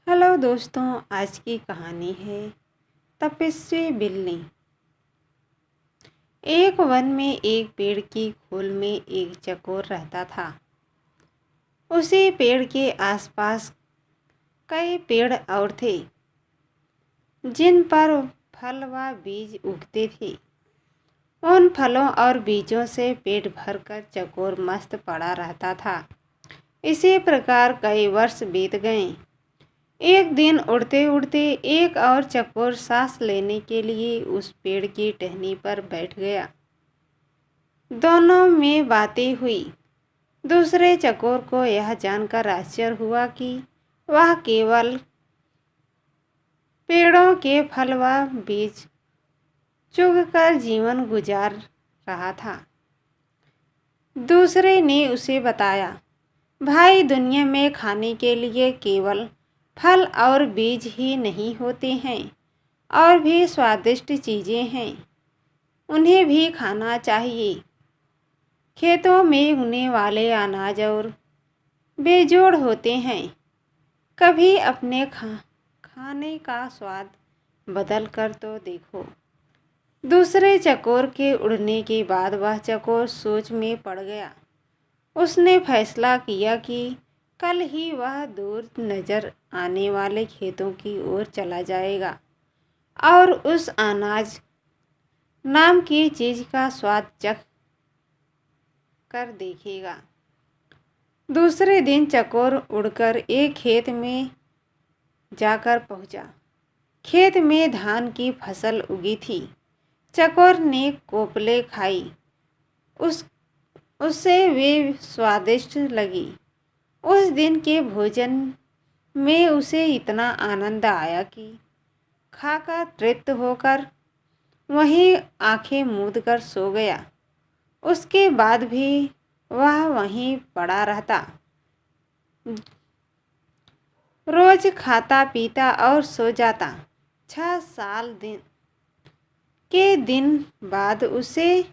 Hello दोस्तों, आज की कहानी है तपस्वी बिल्ली। एक वन में एक पेड़ की खोल में एक चकोर रहता था। उसी पेड़ के आसपास कई पेड़ और थे जिन पर फल व बीज उगते थे। उन फलों और बीजों से पेट भरकर चकोर मस्त पड़ा रहता था। इसी प्रकार कई वर्ष बीत गए। एक दिन उड़ते उड़ते एक और चकोर सांस लेने के लिए उस पेड़ की टहनी पर बैठ गया। दोनों में बातें हुई। दूसरे चकोर को यह जानकर आश्चर्य हुआ कि वह केवल पेड़ों के फल व बीज चुगकर जीवन गुजार रहा था। दूसरे ने उसे बताया, भाई, दुनिया में खाने के लिए केवल फल और बीज ही नहीं होते हैं, और भी स्वादिष्ट चीज़ें हैं। उन्हें भी खाना चाहिए। खेतों में उगने वाले अनाज और बेजोड़ होते हैं। कभी अपने खाने का स्वाद बदल कर तो देखो। दूसरे चकोर के उड़ने के बाद वह चकोर सोच में पड़ गया। उसने फैसला किया कि कल ही वह दूर नजर आने वाले खेतों की ओर चला जाएगा और उस अनाज नाम की चीज का स्वाद चख कर देखेगा। दूसरे दिन चकोर उड़कर एक खेत में जाकर पहुंचा। खेत में धान की फसल उगी थी। चकोर ने कोपले खाई। उससे वे स्वादिष्ट लगी। उस दिन के भोजन में उसे इतना आनंद आया कि खाकर तृप्त होकर वहीं आंखें मूंद कर सो गया। उसके बाद भी वह वहीं पड़ा रहता। रोज खाता पीता और सो जाता। 6 साल दिन बाद उसे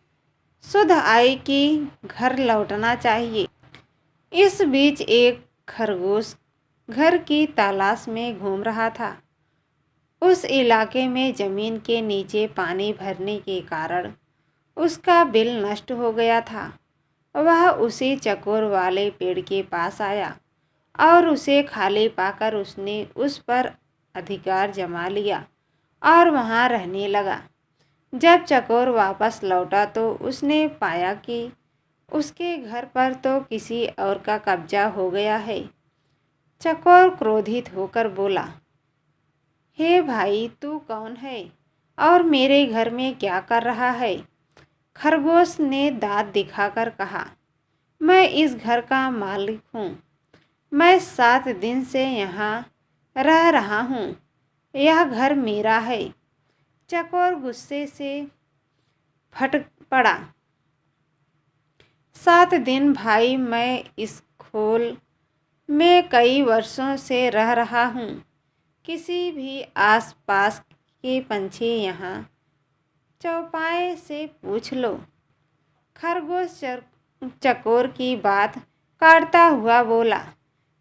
सुध आई कि घर लौटना चाहिए। इस बीच एक खरगोश घर की तलाश में घूम रहा था। उस इलाके में जमीन के नीचे पानी भरने के कारण उसका बिल नष्ट हो गया था। वह उसी चकोर वाले पेड़ के पास आया और उसे खाली पाकर उसने उस पर अधिकार जमा लिया और वहां रहने लगा। जब चकोर वापस लौटा तो उसने पाया कि उसके घर पर तो किसी और का कब्जा हो गया है। चकोर क्रोधित होकर बोला, हे भाई, तू कौन है और मेरे घर में क्या कर रहा है? खरगोश ने दांत दिखाकर कहा, मैं इस घर का मालिक हूँ। मैं 7 दिन से यहाँ रह रहा हूँ। यह घर मेरा है। चकोर गुस्से से फट पड़ा। 7 दिन भाई, मैं इस खोल में कई वर्षों से रह रहा हूँ। किसी भी आसपास के पंछी यहाँ चौपाए से पूछ लो। खरगोश चकोर की बात काटता हुआ बोला,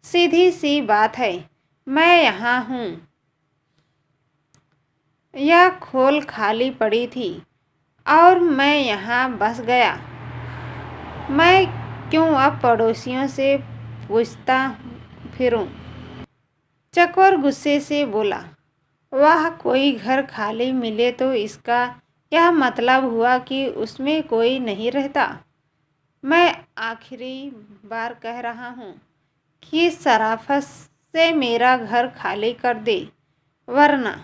सीधी सी बात है, मैं यहाँ हूँ। यह खोल खाली पड़ी थी और मैं यहाँ बस गया। मैं क्यों अब पड़ोसियों से पूछता फिरूं? चकोर गुस्से से बोला, वह कोई घर खाली मिले तो इसका क्या मतलब हुआ कि उसमें कोई नहीं रहता? मैं आखिरी बार कह रहा हूँ कि शराफत से मेरा घर खाली कर दे, वरना।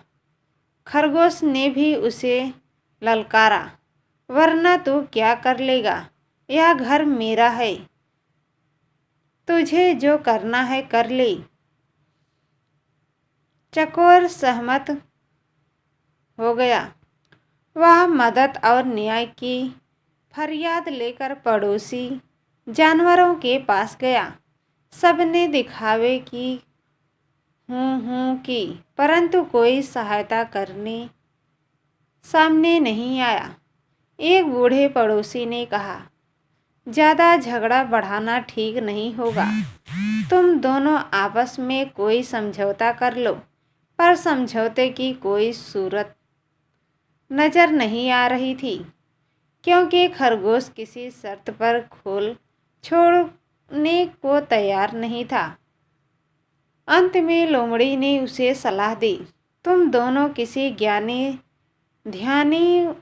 खरगोश ने भी उसे ललकारा, वरना तू क्या कर लेगा? यह घर मेरा है। तुझे जो करना है कर ले। चकोर सहमत हो गया। वह मदद और न्याय की फरियाद लेकर पड़ोसी जानवरों के पास गया। सबने दिखावे की हूँ की, परंतु कोई सहायता करने सामने नहीं आया। एक बूढ़े पड़ोसी ने कहा, ज़्यादा झगड़ा बढ़ाना ठीक नहीं होगा। तुम दोनों आपस में कोई समझौता कर लो। पर समझौते की कोई सूरत नज़र नहीं आ रही थी, क्योंकि खरगोश किसी शर्त पर खोल छोड़ने को तैयार नहीं था। अंत में लोमड़ी ने उसे सलाह दी, तुम दोनों किसी ज्ञानी ध्यानी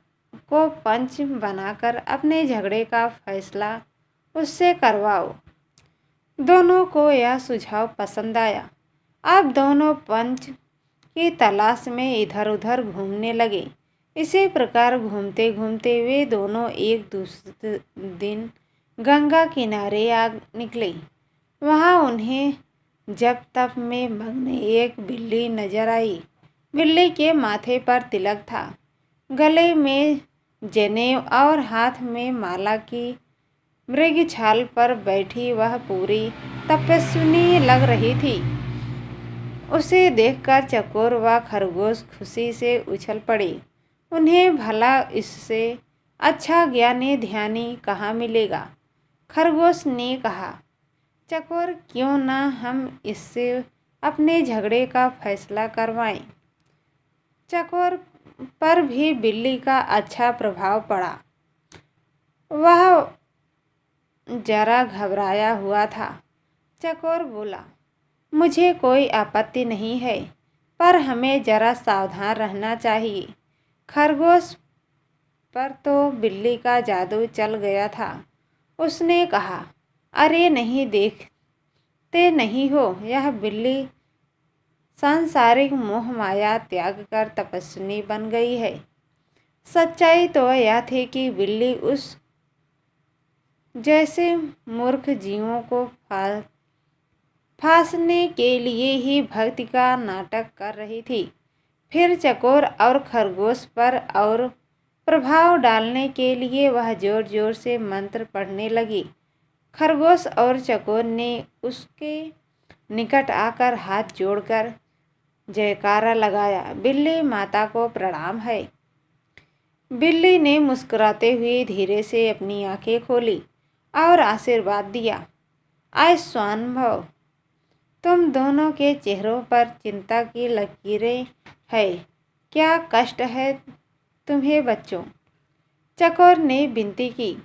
को पंच बनाकर अपने झगड़े का फैसला उससे करवाओ। दोनों को यह सुझाव पसंद आया। अब दोनों पंच की तलाश में इधर उधर घूमने लगे। इसी प्रकार घूमते घूमते वे दोनों एक दूसरे दिन गंगा किनारे आ निकले। वहाँ उन्हें जप तप में मग्न एक बिल्ली नजर आई। बिल्ली के माथे पर तिलक था, गले में जनेऊ और हाथ में माला की मृगछाल पर बैठी वह पूरी तपस्विनी लग रही थी। उसे देखकर चकोर व खरगोश खुशी से उछल पड़े। उन्हें भला इससे अच्छा ज्ञानी ध्यानी कहाँ मिलेगा। खरगोश ने कहा, चकोर क्यों ना हम इससे अपने झगड़े का फैसला करवाएं। चकोर पर भी बिल्ली का अच्छा प्रभाव पड़ा। वह जरा घबराया हुआ था। चकोर बोला, मुझे कोई आपत्ति नहीं है, पर हमें जरा सावधान रहना चाहिए। खरगोश पर तो बिल्ली का जादू चल गया था। उसने कहा, अरे नहीं, देखते नहीं हो, यह बिल्ली सांसारिक मोह माया त्याग कर तपस्विनी बन गई है। सच्चाई तो यह थी कि बिल्ली उस जैसे मूर्ख जीवों को फांसने के लिए ही भक्ति का नाटक कर रही थी। फिर चकोर और खरगोश पर और प्रभाव डालने के लिए वह जोर जोर से मंत्र पढ़ने लगी। खरगोश और चकोर ने उसके निकट आकर हाथ जोड़कर जयकारा लगाया, बिल्ली माता को प्रणाम है। बिल्ली ने मुस्कुराते हुए धीरे से अपनी आंखें खोली और आशीर्वाद दिया, आयुष्मान भव। तुम दोनों के चेहरों पर चिंता की लकीरें हैं। क्या कष्ट है तुम्हें बच्चों? चकोर ने विनती की,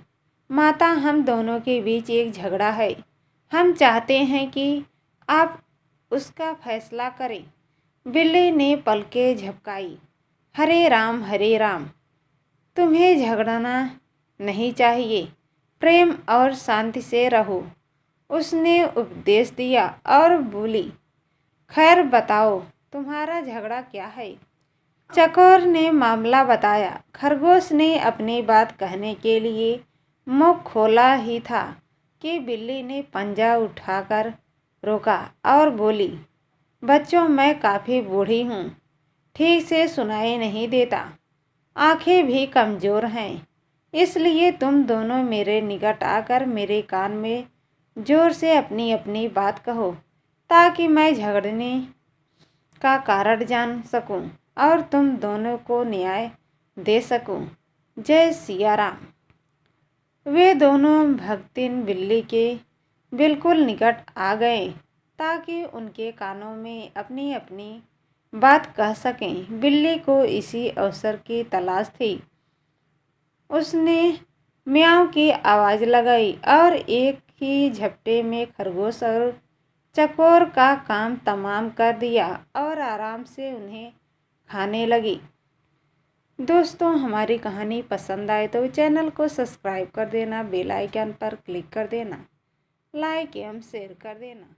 माता, हम दोनों के बीच एक झगड़ा है। हम चाहते हैं कि आप उसका फैसला करें। बिल्ली ने पलकें झपकाई, हरे राम, तुम्हें झगड़ना नहीं चाहिए, प्रेम और शांति से रहो। उसने उपदेश दिया और बोली, खैर बताओ, तुम्हारा झगड़ा क्या है? चकोर ने मामला बताया। खरगोश ने अपनी बात कहने के लिए मुंह खोला ही था कि बिल्ली ने पंजा उठाकर रोका और बोली, बच्चों, मैं काफ़ी बूढ़ी हूँ, ठीक से सुनाई नहीं देता, आंखें भी कमज़ोर हैं, इसलिए तुम दोनों मेरे निकट आकर मेरे कान में जोर से अपनी अपनी बात कहो, ताकि मैं झगड़ने का कारण जान सकूं और तुम दोनों को न्याय दे सकूं। जय सिया राम। वे दोनों भक्तिन बिल्ली के बिल्कुल निकट आ गए ताकि उनके कानों में अपनी अपनी बात कह सकें। बिल्ली को इसी अवसर की तलाश थी। उसने म्याऊं की आवाज़ लगाई और एक ही झपटे में खरगोश और चकोर का काम तमाम कर दिया और आराम से उन्हें खाने लगी। दोस्तों, हमारी कहानी पसंद आए तो चैनल को सब्सक्राइब कर देना, बेल आइकन पर क्लिक कर देना, लाइक एवं शेयर कर देना।